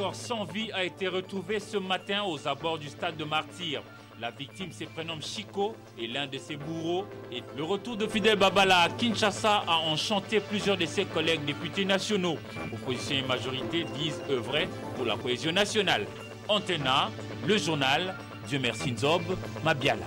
corps sans vie a été retrouvé ce matin aux abords du stade de Martyrs. La victime se prénomme Chico et l'un de ses bourreaux. Et le retour de Fidel Babala à Kinshasa a enchanté plusieurs de ses collègues députés nationaux. Opposition et majorité disent œuvrer pour la cohésion nationale. Antena, le journal, Dieu merci Nzob, Mabiala.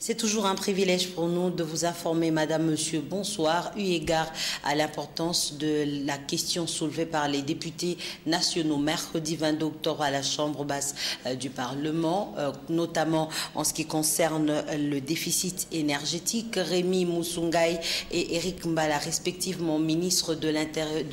C'est toujours un privilège pour nous de vous informer, Madame, Monsieur, bonsoir, eu égard à l'importance de la question soulevée par les députés nationaux mercredi 22 octobre à la Chambre basse du Parlement, notamment en ce qui concerne le déficit énergétique. Rémi Moussoungaï et Éric Mbala, respectivement ministres de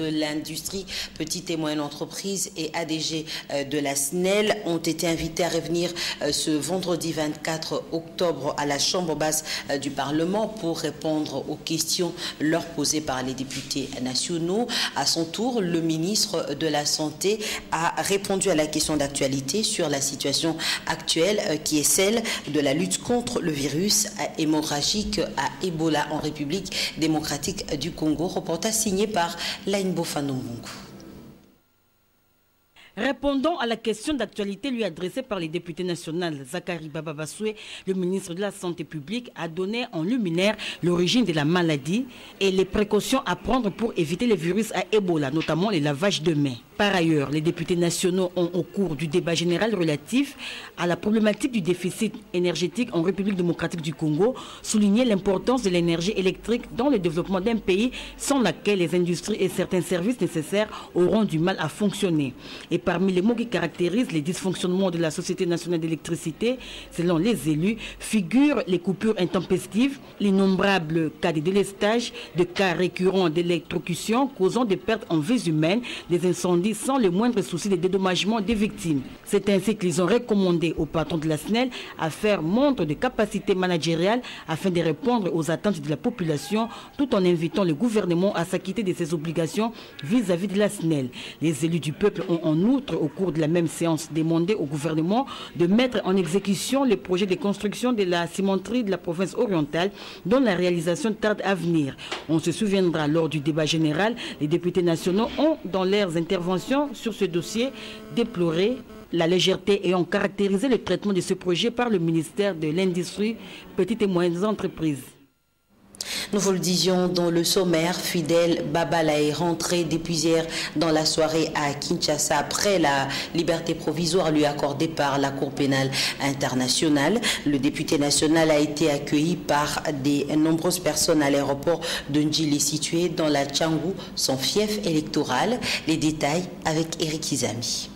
l'Industrie, Petite et Moyenne Entreprise et ADG de la SNEL, ont été invités à revenir ce vendredi 24 octobre à la Chambre basse du Parlement pour répondre aux questions leur posées par les députés nationaux. À son tour, le ministre de la Santé a répondu à la question d'actualité sur la situation actuelle qui est celle de la lutte contre le virus hémorragique à Ebola en République démocratique du Congo. Reportage signé par Lainbo Fandombongo. Répondant à la question d'actualité lui adressée par les députés nationaux, Zakari Bababasoué, le ministre de la Santé publique, a donné en luminaire l'origine de la maladie et les précautions à prendre pour éviter les virus à Ebola, notamment les lavages de mains. Par ailleurs, les députés nationaux ont, au cours du débat général relatif à la problématique du déficit énergétique en République démocratique du Congo, souligné l'importance de l'énergie électrique dans le développement d'un pays sans laquelle les industries et certains services nécessaires auront du mal à fonctionner. Et parmi les mots qui caractérisent les dysfonctionnements de la Société nationale d'électricité, selon les élus, figurent les coupures intempestives, l'innombrable cas de délestage, de cas récurrents d'électrocution causant des pertes en vies humaines, des incendies sans le moindre souci de dédommagement des victimes. C'est ainsi qu'ils ont recommandé au patron de la SNEL à faire montre de capacités managériales afin de répondre aux attentes de la population tout en invitant le gouvernement à s'acquitter de ses obligations vis-à-vis de la SNEL. Les élus du peuple ont en outre, au cours de la même séance, demandé au gouvernement de mettre en exécution le projet de construction de la cimenterie de la province orientale dont la réalisation tarde à venir. On se souviendra lors du débat général, les députés nationaux ont, dans leurs interventions sur ce dossier, déploré la légèreté ayant caractérisé le traitement de ce projet par le ministère de l'Industrie, Petites et Moyennes Entreprises. Nous vous le disions dans le sommaire, Fidel Babala est rentré depuis hier dans la soirée à Kinshasa après la liberté provisoire lui accordée par la Cour pénale internationale. Le député national a été accueilli par de nombreuses personnes à l'aéroport de Ndjili situé dans la Tchangou, son fief électoral. Les détails avec Eric Izami.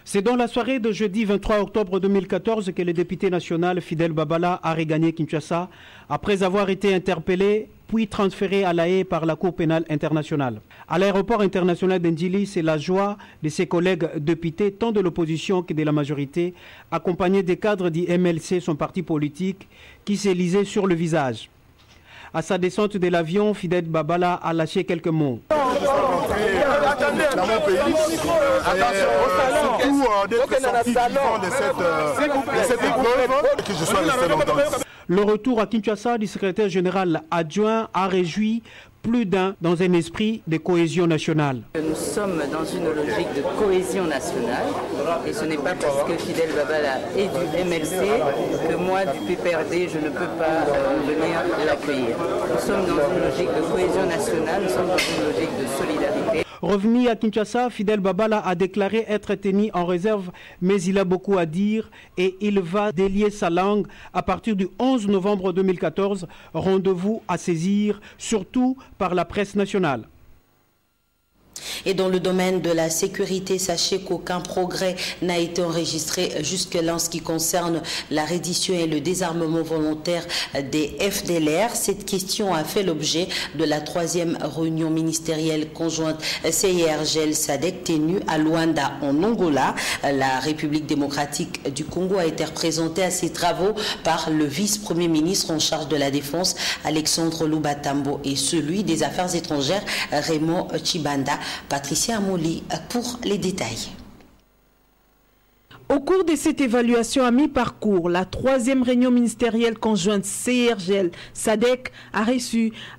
C'est dans la soirée de jeudi 23 octobre 2014 que le député national Fidel Babala a regagné Kinshasa après avoir été interpellé puis transféré à La Haye par la Cour pénale internationale. À l'aéroport international d'Ndjili, c'est la joie de ses collègues députés, tant de l'opposition que de la majorité, accompagnés des cadres du MLC, son parti politique, qui s'est lisé sur le visage. À sa descente de l'avion, Fidel Babala a lâché quelques mots. Dans mon pays, surtout d'être sorti vivant de cette épreuve, que je sois resté longtemps. Le retour à Kinshasa du secrétaire général adjoint a réjoui plus d'un dans un esprit de cohésion nationale. Nous sommes dans une logique de cohésion nationale et ce n'est pas parce que Fidel Babala est du MLC que moi du PPRD je ne peux pas venir l'accueillir. Nous sommes dans une logique de cohésion nationale, nous sommes dans une logique de solidarité. Revenu à Kinshasa, Fidel Babala a déclaré être tenu en réserve, mais il a beaucoup à dire et il va délier sa langue à partir du 11 novembre 2014. Rendez-vous à saisir, surtout par la presse nationale. Et dans le domaine de la sécurité, sachez qu'aucun progrès n'a été enregistré jusque-là en ce qui concerne la reddition et le désarmement volontaire des FDLR. Cette question a fait l'objet de la 3e réunion ministérielle conjointe CIRGL-SADC tenue à Luanda en Angola. La République démocratique du Congo a été représentée à ces travaux par le vice-premier ministre en charge de la Défense, Alexandre Lubatambo, et celui des Affaires étrangères, Raymond Chibanda. Patricia Amouli pour les détails. Au cours de cette évaluation à mi-parcours, la 3e réunion ministérielle conjointe CIRGL-SADC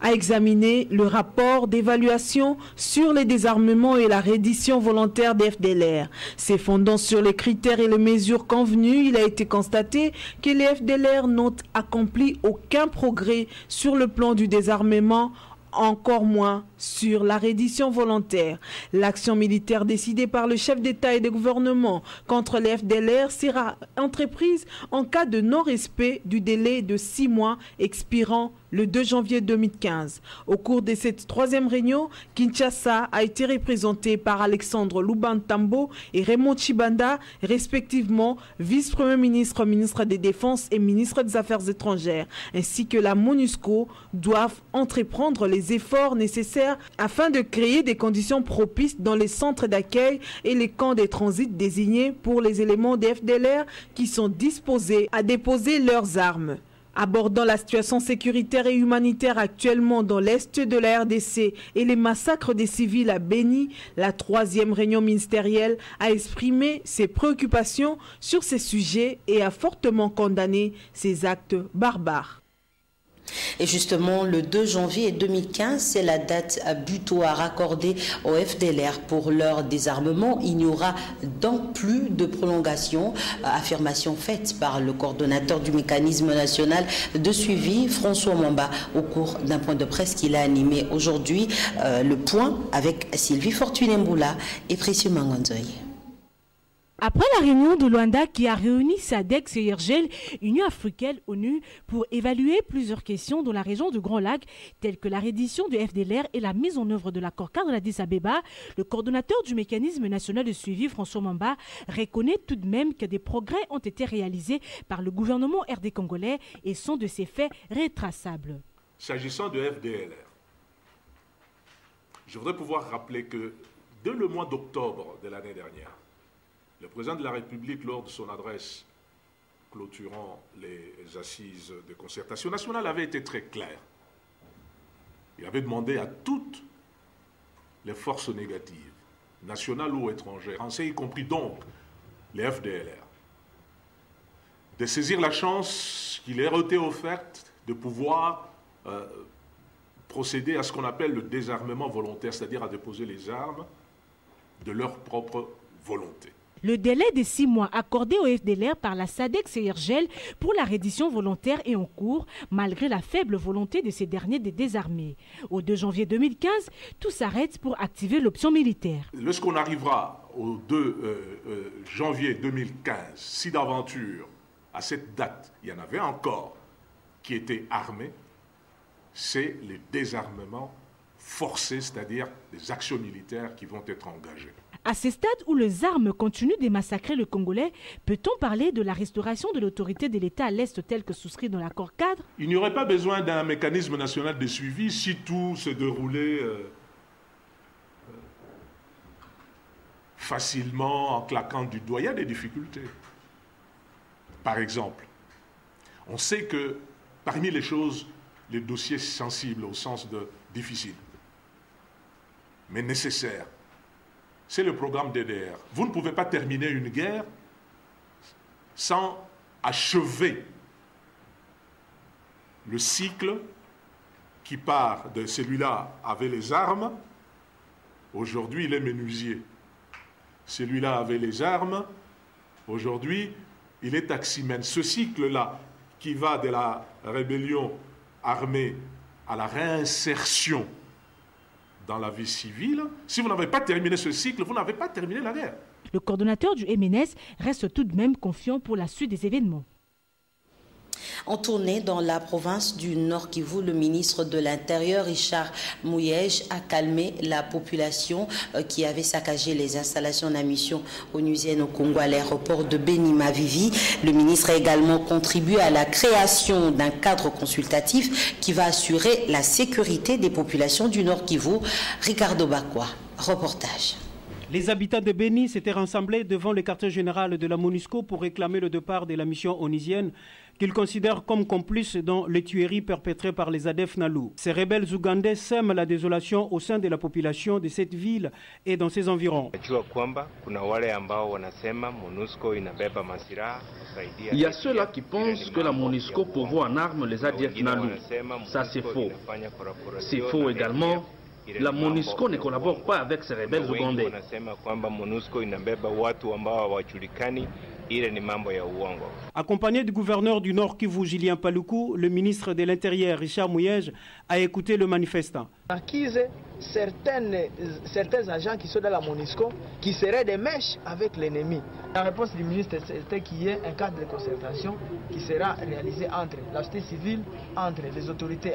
a examiné le rapport d'évaluation sur les désarmements et la reddition volontaire des FDLR. Se fondant sur les critères et les mesures convenues, il a été constaté que les FDLR n'ont accompli aucun progrès sur le plan du désarmement, encore moins sur la reddition volontaire. L'action militaire décidée par le chef d'État et de gouvernement contre les FDLR sera entreprise en cas de non-respect du délai de 6 mois expirant le 2 janvier 2015. Au cours de cette 3e réunion, Kinshasa a été représentée par Alexandre Lubantambo et Raymond Chibanda, respectivement vice-premier ministre, ministre des Défenses et ministre des Affaires étrangères, ainsi que la MONUSCO doivent entreprendre les efforts nécessaires afin de créer des conditions propices dans les centres d'accueil et les camps de transit désignés pour les éléments des FDLR qui sont disposés à déposer leurs armes. Abordant la situation sécuritaire et humanitaire actuellement dans l'est de la RDC et les massacres des civils à Béni, la 3e réunion ministérielle a exprimé ses préoccupations sur ces sujets et a fortement condamné ces actes barbares. Et justement, le 2 janvier 2015, c'est la date butoir accordée au FDLR pour leur désarmement. Il n'y aura donc plus de prolongation, affirmation faite par le coordonnateur du mécanisme national de suivi, François Mwamba, au cours d'un point de presse qu'il a animé aujourd'hui. Le point avec Sylvie Fortuné-Mboula et Précieux Manganzoy. Après la réunion de Luanda qui a réuni SADC, CIRGL, Union africaine, ONU, pour évaluer plusieurs questions dans la région du Grand Lac, telles que la reddition du FDLR et la mise en œuvre de l'accord cadre d'Addis Abeba, le coordonnateur du mécanisme national de suivi, François Mwamba, reconnaît tout de même que des progrès ont été réalisés par le gouvernement RD congolais et sont de ces faits retraçables. S'agissant de FDLR, je voudrais pouvoir rappeler que dès le mois d'octobre de l'année dernière, le président de la République, lors de son adresse clôturant les assises de concertation nationale, avait été très clair. Il avait demandé à toutes les forces négatives, nationales ou étrangères, y compris donc les FDLR, de saisir la chance qui leur était offerte de pouvoir procéder à ce qu'on appelle le désarmement volontaire, c'est-à-dire à déposer les armes de leur propre volonté. Le délai de 6 mois accordé au FDLR par la SADC-CIRGL pour la reddition volontaire est en cours, malgré la faible volonté de ces derniers de désarmer. Au 2 janvier 2015, tout s'arrête pour activer l'option militaire. Lorsqu'on arrivera au 2 janvier 2015, si d'aventure, à cette date, il y en avait encore qui étaient armés, c'est le désarmement forcé, c'est-à-dire des actions militaires qui vont être engagées. À ce stade où les armes continuent de massacrer le Congolais, peut-on parler de la restauration de l'autorité de l'État à l'Est tel que souscrit dans l'accord cadre? Il n'y aurait pas besoin d'un mécanisme national de suivi si tout se déroulait facilement en claquant du doigt. Il y a des difficultés. Par exemple, on sait que parmi les choses, les dossiers sensibles au sens de difficile, mais nécessaires, c'est le programme DDR. Vous ne pouvez pas terminer une guerre sans achever le cycle qui part de celui-là avait les armes, aujourd'hui il est menuisier. Celui-là avait les armes, aujourd'hui il est taximène. Ce cycle-là qui va de la rébellion armée à la réinsertion dans la vie civile, si vous n'avez pas terminé ce cycle, vous n'avez pas terminé la guerre. Le coordonnateur du MNS reste tout de même confiant pour la suite des événements. En tournée dans la province du Nord Kivu, le ministre de l'Intérieur, Richard Mouyej, a calmé la population qui avait saccagé les installations d'admission onusiennes au Congo à l'aéroport de Béni-Mavivi. Le ministre a également contribué à la création d'un cadre consultatif qui va assurer la sécurité des populations du Nord Kivu. Ricardo Bakwa, reportage. Les habitants de Béni s'étaient rassemblés devant le quartier général de la MONUSCO pour réclamer le départ de la mission onisienne qu'ils considèrent comme complices dans les tueries perpétrées par les ADF Nalu. Ces rebelles ougandais sèment la désolation au sein de la population de cette ville et dans ses environs. Il y a ceux-là qui pensent que la MONUSCO pourvoit en armes les ADF Nalu. Ça c'est faux. C'est faux également. La MONUSCO ne collabore pas avec ces rebelles ougandais. Accompagné du gouverneur du Nord Kivu, Julien Paluku, le ministre de l'Intérieur, Richard Mouyej, a écouté le manifestant. Accuse certains agents qui sont dans la MONUSCO qui seraient des mèches avec l'ennemi. La réponse du ministre, c'était qu'il y ait un cadre de concertation qui sera réalisé entre la société civile, entre les autorités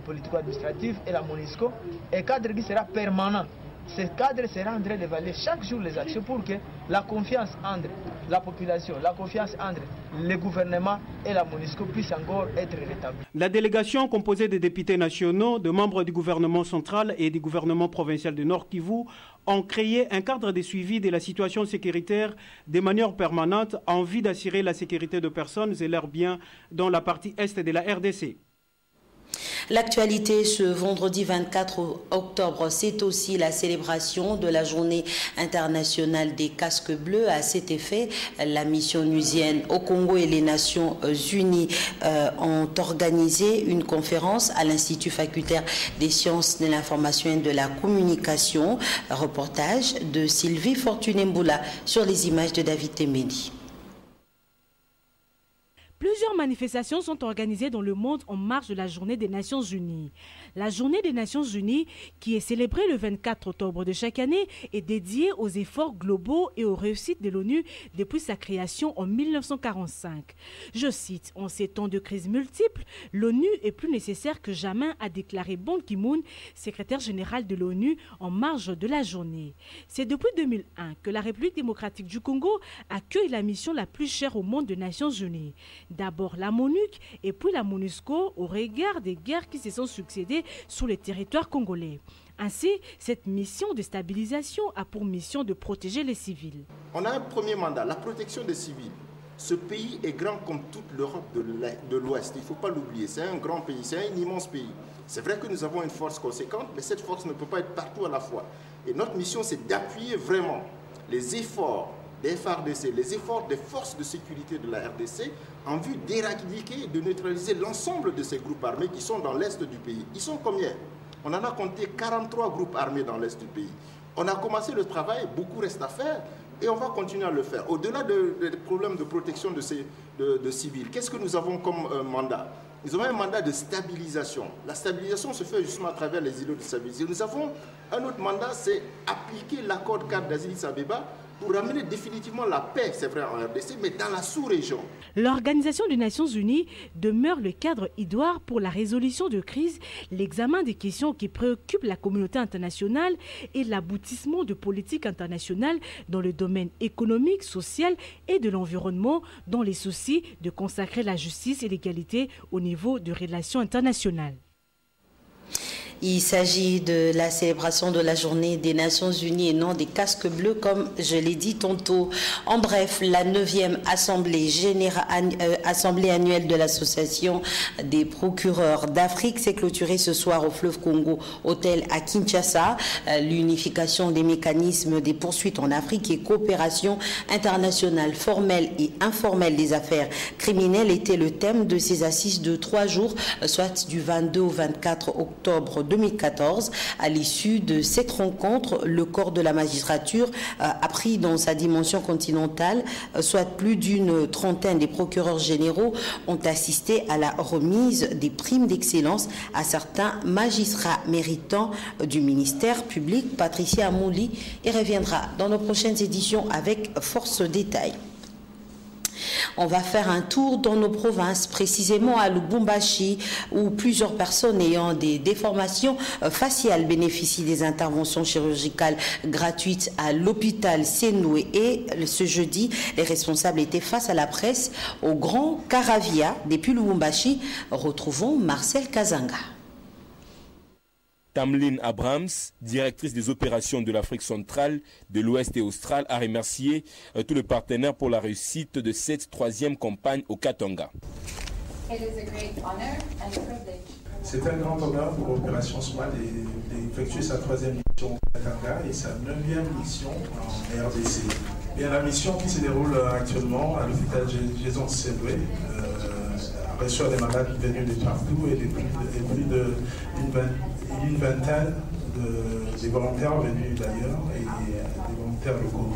politico-administratives et la MONUSCO, un cadre qui sera permanent. Ce cadre sera en train d'évaluer chaque jour les actions pour que la confiance entre la population, la confiance entre le gouvernement et la MONUSCO puisse encore être rétablie. La délégation composée des députés nationaux, de membres du gouvernement central et du gouvernement provincial du Nord Kivu ont créé un cadre de suivi de la situation sécuritaire de manière permanente en vue d'assurer la sécurité de personnes et leurs biens dans la partie est de la RDC. L'actualité ce vendredi 24 octobre, c'est aussi la célébration de la journée internationale des casques bleus. À cet effet, la mission onusienne au Congo et les Nations Unies ont organisé une conférence à l'Institut facultaire des sciences de l'information et de la communication. Reportage de Sylvie Fortuné-Mboula sur les images de David Temedi. Plusieurs manifestations sont organisées dans le monde en marge de la Journée des Nations Unies. La Journée des Nations Unies, qui est célébrée le 24 octobre de chaque année, est dédiée aux efforts globaux et aux réussites de l'ONU depuis sa création en 1945. Je cite, « En ces temps de crise multiples, l'ONU est plus nécessaire que jamais », a déclaré Ban Ki-moon, secrétaire général de l'ONU, en marge de la journée. C'est depuis 2001 que la République démocratique du Congo accueille la mission la plus chère au monde des Nations Unies. D'abord la MONUC et puis la MONUSCO au regard des guerres qui se sont succédées sur le territoire congolais. Ainsi, cette mission de stabilisation a pour mission de protéger les civils. On a un premier mandat, la protection des civils. Ce pays est grand comme toute l'Europe de l'Ouest, il ne faut pas l'oublier. C'est un grand pays, c'est un immense pays. C'est vrai que nous avons une force conséquente, mais cette force ne peut pas être partout à la fois. Et notre mission, c'est d'appuyer vraiment les efforts des FARDC, les efforts des forces de sécurité de la RDC en vue d'éradiquer et de neutraliser l'ensemble de ces groupes armés qui sont dans l'est du pays. Ils sont combien? On en a compté 43 groupes armés dans l'est du pays. On a commencé le travail, beaucoup reste à faire et on va continuer à le faire. Au-delà des problèmes de protection de civils, qu'est-ce que nous avons comme mandat? Nous avons un mandat de stabilisation. La stabilisation se fait justement à travers les îlots de stabilisation. Nous avons un autre mandat, c'est appliquer l'accord cadre d'Addis Abeba pour ramener définitivement la paix, c'est vrai, en RDC, mais dans la sous-région. L'Organisation des Nations Unies demeure le cadre idoine pour la résolution de crises, l'examen des questions qui préoccupent la communauté internationale et l'aboutissement de politiques internationales dans le domaine économique, social et de l'environnement, dans les soucis de consacrer la justice et l'égalité au niveau de relations internationales. Il s'agit de la célébration de la journée des Nations Unies et non des casques bleus, comme je l'ai dit tantôt. En bref, la 9e assemblée annuelle de l'Association des procureurs d'Afrique s'est clôturée ce soir au fleuve Congo, hôtel à Kinshasa. L'unification des mécanismes des poursuites en Afrique et coopération internationale formelle et informelle des affaires criminelles était le thème de ces assises de 3 jours, soit du 22 au 24 octobre 2014. À l'issue de cette rencontre, le corps de la magistrature a pris dans sa dimension continentale, soit plus d'une trentaine des procureurs généraux ont assisté à la remise des primes d'excellence à certains magistrats méritants du ministère public. Patricia Amouli y reviendra dans nos prochaines éditions avec force détails. On va faire un tour dans nos provinces, précisément à Lubumbashi, où plusieurs personnes ayant des déformations faciales bénéficient des interventions chirurgicales gratuites à l'hôpital Senoué. Et ce jeudi, les responsables étaient face à la presse au Grand Caravia depuis Lubumbashi. Retrouvons Marcel Kazanga. Tamlin Abrams, directrice des opérations de l'Afrique centrale, de l'Ouest et austral, a remercié tous les partenaires pour la réussite de cette 3e campagne au Katanga. C'est un grand honneur pour l'opération SMILE d'effectuer sa 3e mission au Katanga et sa 9e mission en RDC. Et la mission qui se déroule actuellement à l'hôpital Jason Sedway reçoit des malades venus de partout et plus d'une vingtaine de volontaires venus d'ailleurs et des volontaires locaux.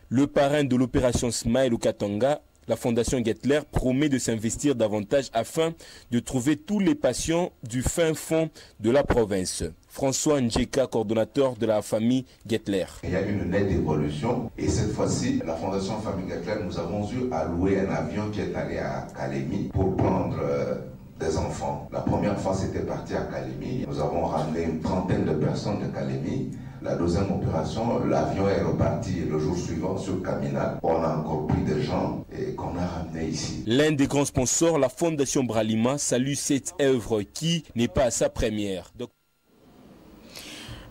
Le parrain de l'opération SMILE au Katanga, la Fondation Gettler, promet de s'investir davantage afin de trouver tous les patients du fin fond de la province. François Njeka, coordonnateur de la famille Gettler. Il y a une nette évolution et cette fois-ci, la Fondation Famille Gettler, nous avons eu à louer un avion qui est allé à Kalemi pour prendre des enfants. La première fois, c'était parti à Kalemi. Nous avons ramené une trentaine de personnes de Kalemi. La 2e opération, l'avion est reparti le jour suivant sur Kamina. On a encore pris des gens et qu'on a ramenés ici. L'un des grands sponsors, la Fondation Bralima, salue cette œuvre qui n'est pas à sa première.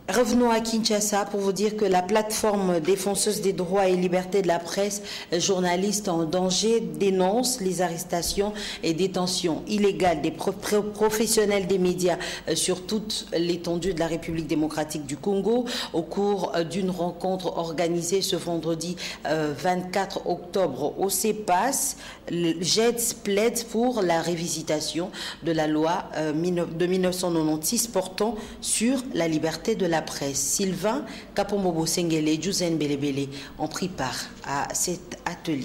Revenons à Kinshasa pour vous dire que la plateforme défenseuse des droits et libertés de la presse, journalistes en danger, dénonce les arrestations et détentions illégales des professionnels des médias sur toute l'étendue de la République démocratique du Congo. Au cours d'une rencontre organisée ce vendredi 24 octobre au CEPAS, GEDS plaide pour la révisitation de la loi de 1996 portant sur la liberté de la presse. Sylvain Kapombobo Sengele et Juzen Belebele ont pris part à cet atelier.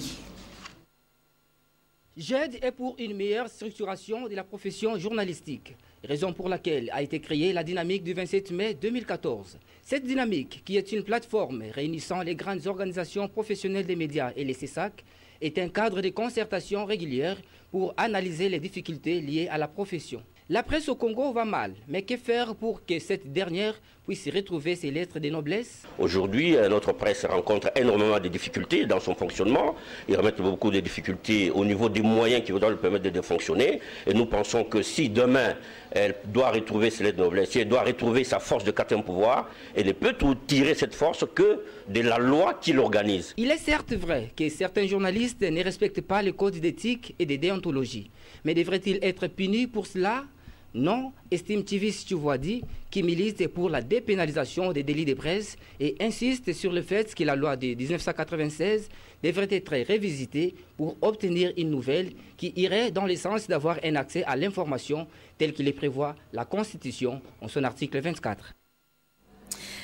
GED est pour une meilleure structuration de la profession journalistique, raison pour laquelle a été créée la dynamique du 27 mai 2014. Cette dynamique, qui est une plateforme réunissant les grandes organisations professionnelles des médias et les CESAC, est un cadre de concertation régulière pour analyser les difficultés liées à la profession. La presse au Congo va mal, mais que faire pour que cette dernière puisse retrouver ses lettres de noblesse? Aujourd'hui, notre presse rencontre énormément de difficultés dans son fonctionnement. Il remet beaucoup de difficultés au niveau des moyens qui doivent lui permettre de fonctionner. Et nous pensons que si demain, elle doit retrouver ses lettres de noblesse, si elle doit retrouver sa force de quatrième pouvoir, elle ne peut tirer cette force que de la loi qui l'organise. Il est certes vrai que certains journalistes ne respectent pas le code d'éthique et de déontologie. Mais devraient-ils être punis pour cela? Non, estime Tivis Tchouvoadi, qui milite pour la dépénalisation des délits de presse et insiste sur le fait que la loi de 1996 devrait être révisitée pour obtenir une nouvelle qui irait dans le sens d'avoir un accès à l'information tel qu'il le prévoit la Constitution en son article 24.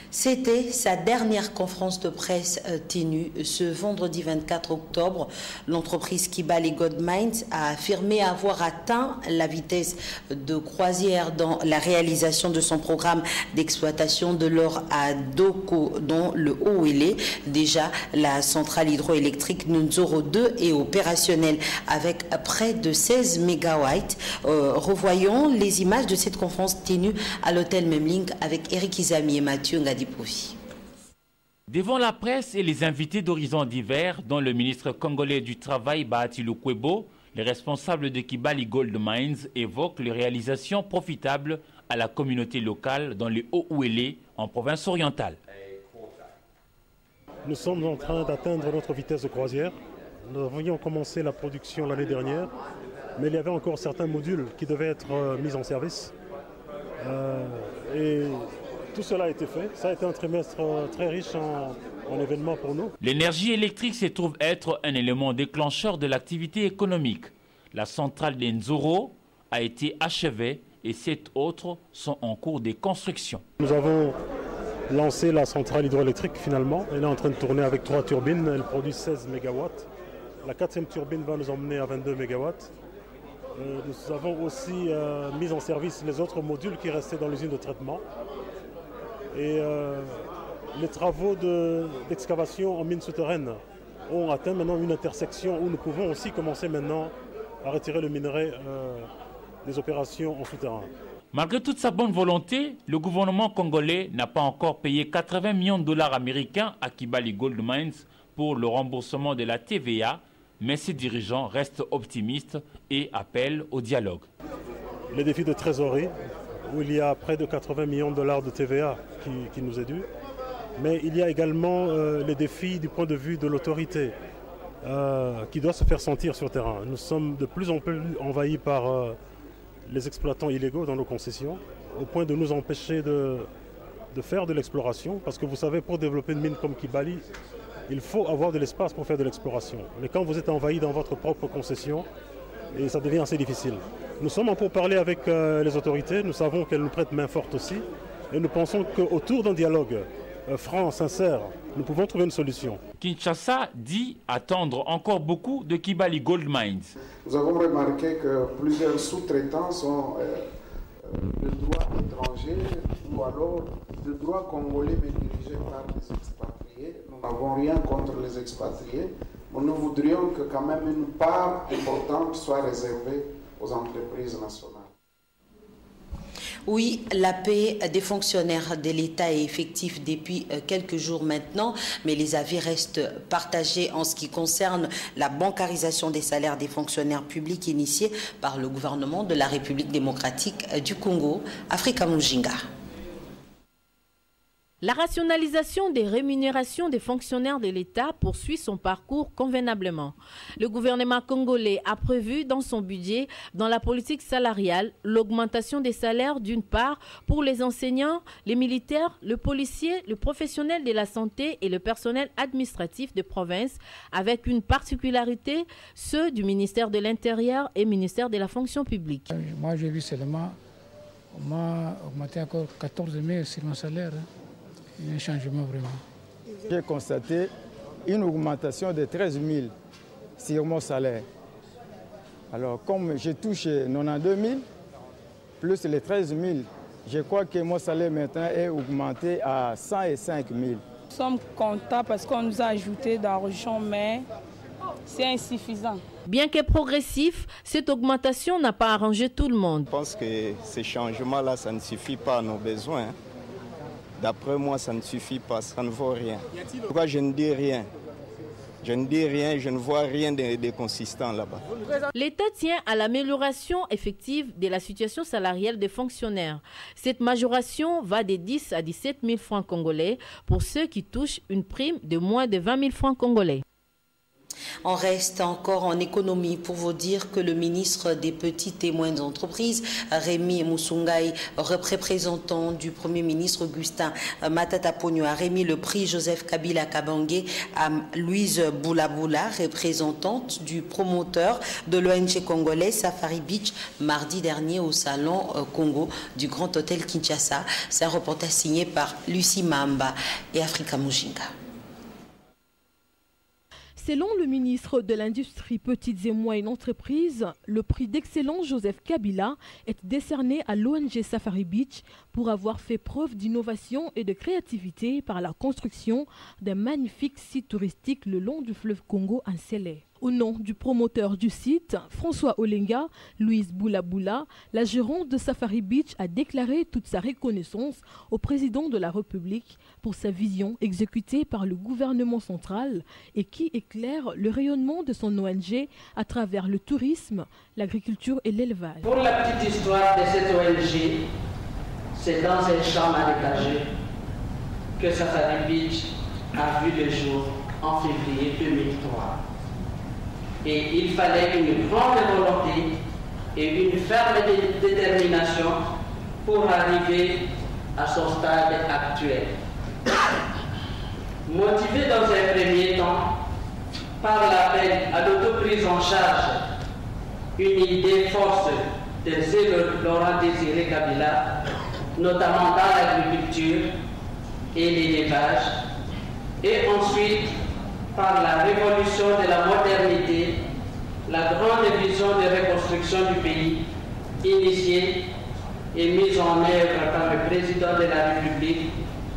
C'était sa dernière conférence de presse tenue ce vendredi 24 octobre. L'entreprise Kibali Gold Mines a affirmé avoir atteint la vitesse de croisière dans la réalisation de son programme d'exploitation de l'or à Doko dans le Haut-Ouélé. Déjà, la centrale hydroélectrique Nunzoro 2 est opérationnelle avec près de 16 MW. Revoyons les images de cette conférence tenue à l'hôtel Memling avec Eric Izami et Mathieu Ngadipovi. Devant la presse et les invités d'horizons divers, dont le ministre congolais du Travail Bahati Lukwebo, les responsables de Kibali Gold Mines évoquent les réalisations profitables à la communauté locale dans les Haut-Ouélé, en province orientale. Nous sommes en train d'atteindre notre vitesse de croisière. Nous avions commencé la production l'année dernière, mais il y avait encore certains modules qui devaient être mis en service. Et tout cela a été fait. Ça a été un trimestre très riche en événements pour nous. L'énergie électrique se trouve être un élément déclencheur de l'activité économique. La centrale d'Enzoro a été achevée et 7 autres sont en cours de construction. Nous avons lancé la centrale hydroélectrique finalement. Elle est en train de tourner avec 3 turbines. Elle produit 16 MW. La 4e turbine va nous emmener à 22 MW. Nous avons aussi mis en service les autres modules qui restaient dans l'usine de traitement. Et les travaux d'excavation en mine souterraine ont atteint maintenant une intersection où nous pouvons aussi commencer maintenant à retirer le minerai des opérations en souterrain. Malgré toute sa bonne volonté, le gouvernement congolais n'a pas encore payé 80 millions de dollars américains à Kibali Gold Mines pour le remboursement de la TVA, mais ses dirigeants restent optimistes et appellent au dialogue. les défis de trésorerie, où il y a près de 80 millions de dollars de TVA qui nous est dû. Mais il y a également les défis du point de vue de l'autorité qui doit se faire sentir sur le terrain. Nous sommes de plus en plus envahis par les exploitants illégaux dans nos concessions, au point de nous empêcher de faire de l'exploration. Parce que vous savez, pour développer une mine comme Kibali, il faut avoir de l'espace pour faire de l'exploration. Mais quand vous êtes envahi dans votre propre concession, et ça devient assez difficile. Nous sommes en pourparlers avec les autorités, nous savons qu'elles nous prêtent main forte aussi, et nous pensons qu'autour d'un dialogue franc, sincère, nous pouvons trouver une solution. Kinshasa dit attendre encore beaucoup de Kibali Gold Mines. Nous avons remarqué que plusieurs sous-traitants sont de droit étranger ou alors de droit congolais mais dirigés par des expatriés. Nous n'avons rien contre les expatriés, mais nous voudrions que quand même une part importante soit réservée aux entreprises nationales. Oui, la paix des fonctionnaires de l'État est effective depuis quelques jours maintenant, mais les avis restent partagés en ce qui concerne la bancarisation des salaires des fonctionnaires publics initiée par le gouvernement de la République démocratique du Congo, Africa Mujinga. La rationalisation des rémunérations des fonctionnaires de l'État poursuit son parcours convenablement. Le gouvernement congolais a prévu dans son budget, dans la politique salariale, l'augmentation des salaires d'une part pour les enseignants, les militaires, le policier, le professionnel de la santé et le personnel administratif de province, avec une particularité, ceux du ministère de l'Intérieur et ministère de la fonction publique. Moi j'ai vu seulement, on m'a augmenté encore 14 000 sur mon salaire. Un changement vraiment. J'ai constaté une augmentation de 13 000 sur mon salaire. Alors comme je touche 92 000 plus les 13 000, je crois que mon salaire maintenant est augmenté à 105 000. Nous sommes contents parce qu'on nous a ajouté d'argent, mais c'est insuffisant. Bien que progressif, cette augmentation n'a pas arrangé tout le monde. Je pense que ces changements-là, ça ne suffit pas à nos besoins. D'après moi, ça ne suffit pas, ça ne vaut rien. Pourquoi je ne dis rien? Je ne dis rien, je ne vois rien de consistant là-bas. L'État tient à l'amélioration effective de la situation salariale des fonctionnaires. Cette majoration va de 10 à 17 000 francs congolais pour ceux qui touchent une prime de moins de 20 000 francs congolais. On reste encore en économie pour vous dire que le ministre des Petites et Moyennes Entreprises, Rémi Moussoungaï, représentant du Premier ministre Augustin Matata Pogno, a remis le prix Joseph Kabila Kabange à Louise Boulaboula, représentante du promoteur de l'ONG congolais Safari Beach, mardi dernier au Salon Congo du Grand Hôtel Kinshasa. C'est un reportage signé par Lucie Mamba et Africa Mujinga. Selon le ministre de l'Industrie, Petites et Moyennes Entreprises, le prix d'excellence Joseph Kabila est décerné à l'ONG Safari Beach pour avoir fait preuve d'innovation et de créativité par la construction d'un magnifique site touristique le long du fleuve Congo en Sélé. Au nom du promoteur du site, François Olenga, Louise Boulaboula, la gérante de Safari Beach a déclaré toute sa reconnaissance au président de la République pour sa vision exécutée par le gouvernement central et qui éclaire le rayonnement de son ONG à travers le tourisme, l'agriculture et l'élevage. Pour la petite histoire de cette ONG, c'est dans un champ marécageux que Safari Beach a vu le jour en février 2003. Et il fallait une grande volonté et une ferme détermination pour arriver à son stade actuel. Motivé dans un premier temps par l'appel à l'autoprise en charge, une idée force de Laurent Désiré Kabila, notamment dans l'agriculture et l'élevage, et ensuite par la révolution de la modernité, la grande vision de reconstruction du pays, initiée et mise en œuvre par le président de la République,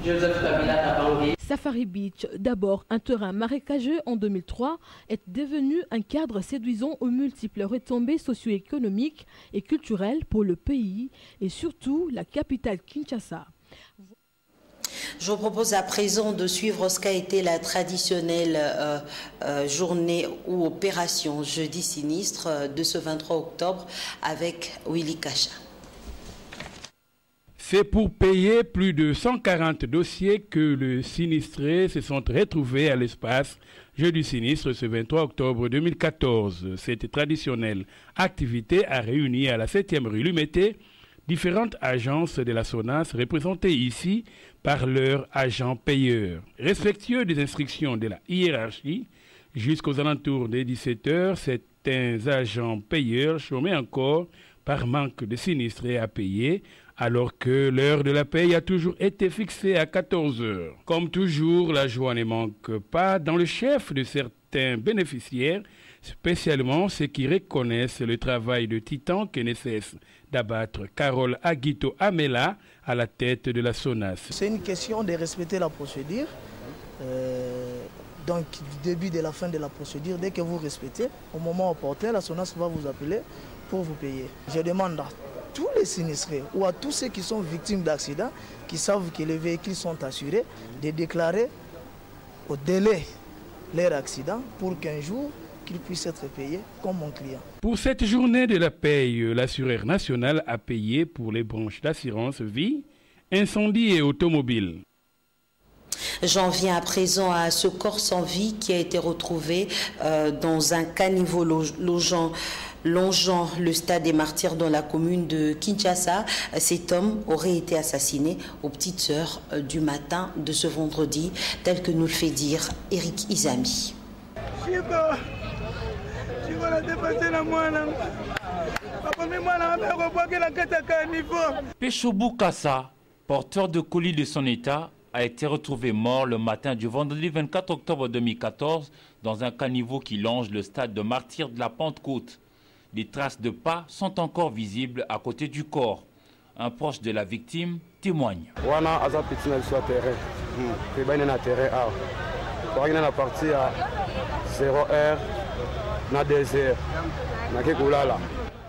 Joseph Kabila Kabange. Safari Beach, d'abord un terrain marécageux en 2003, est devenu un cadre séduisant aux multiples retombées socio-économiques et culturelles pour le pays et surtout la capitale Kinshasa. Je vous propose à présent de suivre ce qu'a été la traditionnelle journée ou opération jeudi sinistre de ce 23 octobre avec Willy Kacha. C'est pour payer plus de 140 dossiers que les sinistrés se sont retrouvés à l'espace jeudi sinistre ce 23 octobre 2014. Cette traditionnelle activité a réuni à la 7e rue Lumété différentes agences de la SONAS représentées ici par leurs agents payeurs. Respectueux des instructions de la hiérarchie, jusqu'aux alentours des 17h, certains agents payeurs chômaient encore par manque de sinistrés à payer, alors que l'heure de la paye a toujours été fixée à 14h. Comme toujours, la joie ne manque pas dans le chef de certains bénéficiaires, spécialement ceux qui reconnaissent le travail de titan que ne cesse d'abattre Carole Aguito Amela à la tête de la SONAS. C'est une question de respecter la procédure. Donc, du début de la fin de la procédure, dès que vous respectez, au moment opportun, la SONAS va vous appeler pour vous payer. Je demande à tous les sinistrés ou à tous ceux qui sont victimes d'accidents, qui savent que les véhicules sont assurés, de déclarer au délai leur accident pour qu'un jour, qu'ils puissent être payés comme mon client. Pour cette journée de la paye, l'assureur national a payé pour les branches d'assurance vie, incendie et automobile. J'en viens à présent à ce corps sans vie qui a été retrouvé dans un caniveau longeant le stade des Martyrs dans la commune de Kinshasa. Cet homme aurait été assassiné aux petites heures du matin de ce vendredi, tel que nous le fait dire Eric Izami. Péchobou Kassa, porteur de colis de son état, a été retrouvé mort le matin du vendredi 24 octobre 2014 dans un caniveau qui longe le stade de Martyrs de la Pentecôte. Des traces de pas sont encore visibles à côté du corps. Un proche de la victime témoigne.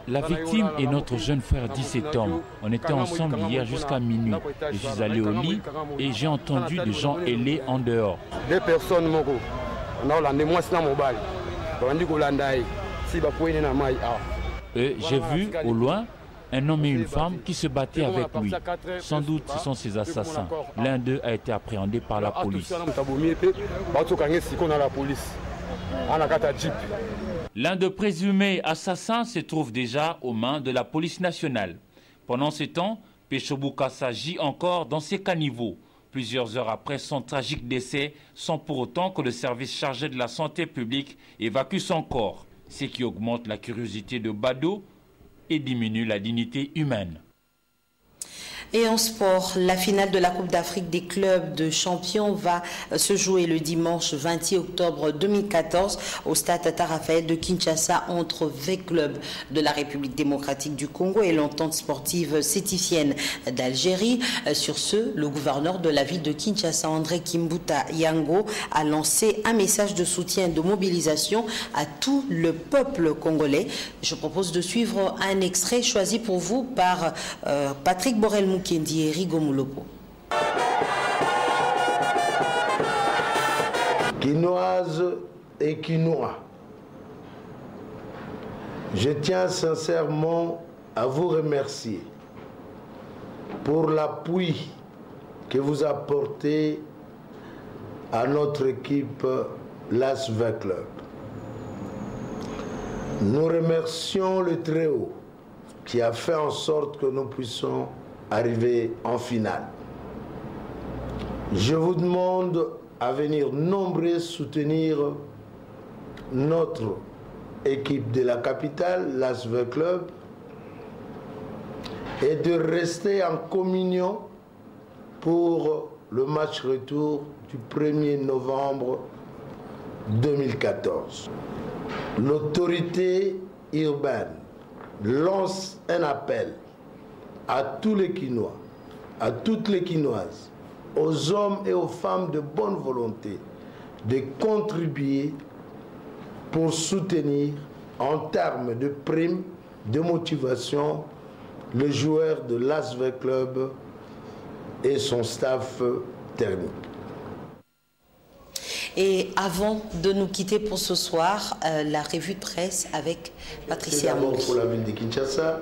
La victime et notre jeune frère dit cet homme. On était ensemble hier jusqu'à minuit. Je suis allé au lit et j'ai entendu des gens hêler en dehors. Deux personnes, j'ai vu au loin un homme et une femme qui se battaient avec lui. Sans doute ce sont ses assassins. L'un d'eux a été appréhendé par la police. L'un des présumés assassins se trouve déjà aux mains de la police nationale. Pendant ce temps, Péchobou Kassa gît encore dans ses caniveaux. Plusieurs heures après son tragique décès, sans pour autant que le service chargé de la santé publique évacue son corps, ce qui augmente la curiosité de Bado et diminue la dignité humaine. Et en sport, la finale de la Coupe d'Afrique des clubs de champions va se jouer le dimanche 20 octobre 2014 au stade Tata Raphaël de Kinshasa entre 20 clubs de la République démocratique du Congo et l'entente sportive sétifienne d'Algérie. Sur ce, le gouverneur de la ville de Kinshasa, André Kimbuta Yango, a lancé un message de soutien et de mobilisation à tout le peuple congolais. Je propose de suivre un extrait choisi pour vous par Patrick Borel Kendi et Rigo Moulopo. Quinoises et Quinois, je tiens sincèrement à vous remercier pour l'appui que vous apportez à notre équipe L'Asv Club. Nous remercions le Très-Haut qui a fait en sorte que nous puissions arriver en finale. Je vous demande à venir nombreux soutenir notre équipe de la capitale, l'Asv Club, et de rester en communion pour le match retour du 1er novembre 2014. L'autorité urbaine lance un appel à tous les Quinois, à toutes les Quinoises, aux hommes et aux femmes de bonne volonté de contribuer pour soutenir en termes de primes, de motivation, le joueur de l'Asv Club et son staff technique. Et avant de nous quitter pour ce soir, la revue de presse avec Patricia D'abord Mouli. pour la ville de Kinshasa.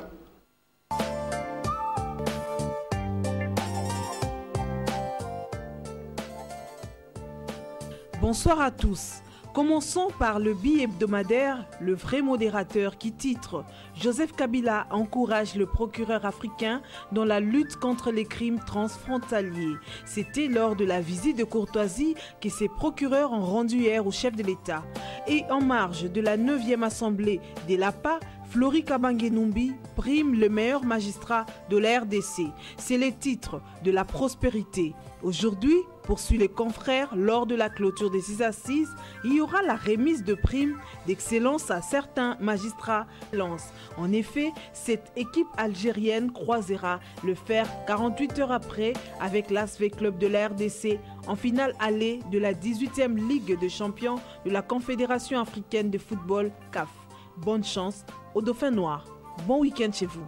Bonsoir à tous. Commençons par le bi-hebdomadaire Le Vrai Modérateur qui titre « Joseph Kabila encourage le procureur africain dans la lutte contre les crimes transfrontaliers ». C'était lors de la visite de courtoisie que ces procureurs ont rendu hier au chef de l'État. Et en marge de la 9e assemblée des LAPA, Flori Kabange-Numbi prime le meilleur magistrat de la RDC. C'est le titre de la prospérité. Aujourd'hui, poursuit les confrères, lors de la clôture des 6 assises, il y aura la remise de primes d'excellence à certains magistrats lance. En effet, cette équipe algérienne croisera le fer 48 heures après avec l'ASV Club de la RDC en finale allée de la 18e Ligue de champions de la Confédération africaine de football CAF. Bonne chance aux Dauphins Noirs. Bon week-end chez vous.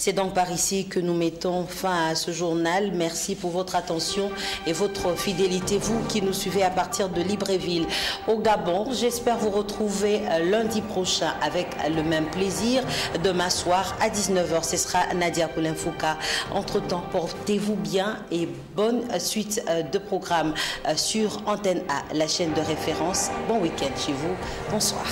C'est donc par ici que nous mettons fin à ce journal. Merci pour votre attention et votre fidélité, vous qui nous suivez à partir de Libreville au Gabon. J'espère vous retrouver lundi prochain avec le même plaisir. Demain soir à 19h, ce sera Nadia Poulin-Fouka. Entre-temps, portez-vous bien et bonne suite de programme sur Antenne A, la chaîne de référence. Bon week-end chez vous. Bonsoir.